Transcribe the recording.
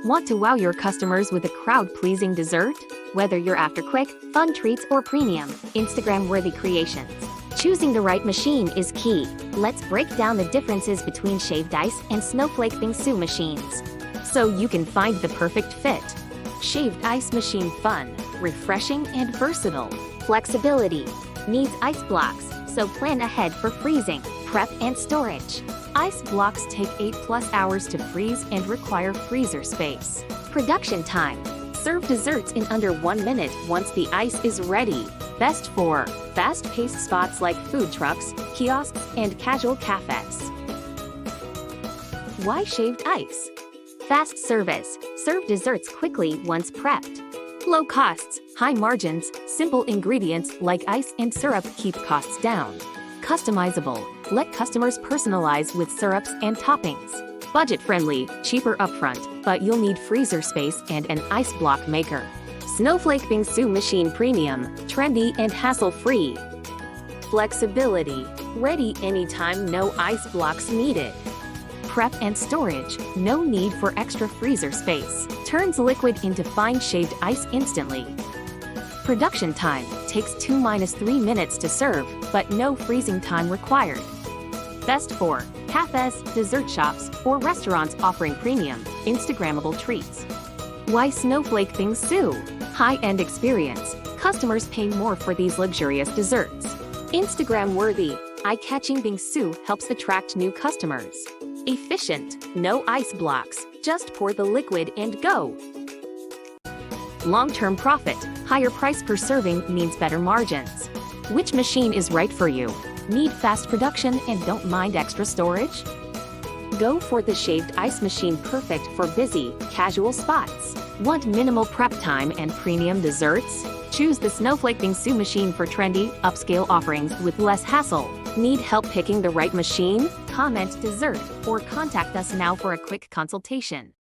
Want to wow your customers with a crowd-pleasing dessert? Whether you're after quick, fun treats or premium, Instagram-worthy creations, choosing the right machine is key. Let's break down the differences between shaved ice and Snowflake Bingsu machines, so you can find the perfect fit. Shaved ice machine: fun, refreshing and versatile. Flexibility: needs ice blocks, so plan ahead for freezing, prep and storage. Ice blocks take 8+ hours to freeze and require freezer space. Production time: serve desserts in under 1 minute once the ice is ready. Best for fast-paced spots like food trucks, kiosks, and casual cafés. Why shaved ice? Fast service: serve desserts quickly once prepped. Low costs, high margins, simple ingredients like ice and syrup keep costs down. Customizable: let customers personalize with syrups and toppings. Budget-friendly, cheaper upfront, but you'll need freezer space and an ice block maker. Snowflake Bingsu machine: premium, trendy and hassle-free. Flexibility: ready anytime, no ice blocks needed. Prep and storage: no need for extra freezer space. Turns liquid into fine shaved ice instantly. Production time: takes 2–3 minutes to serve, but no freezing time required. Best for cafés, dessert shops, or restaurants offering premium, Instagrammable treats. Why Snowflake Bingsu? High-end experience: customers pay more for these luxurious desserts. Instagram-worthy: eye-catching Bingsu helps attract new customers. Efficient: no ice blocks, just pour the liquid and go. Long-term profit: higher price per serving means better margins. Which machine is right for you? Need fast production and don't mind extra storage? Go for the shaved ice machine, perfect for busy, casual spots. Want minimal prep time and premium desserts? Choose the Snowflake Bingsu machine for trendy, upscale offerings with less hassle. Need help picking the right machine? Comment dessert or contact us now for a quick consultation.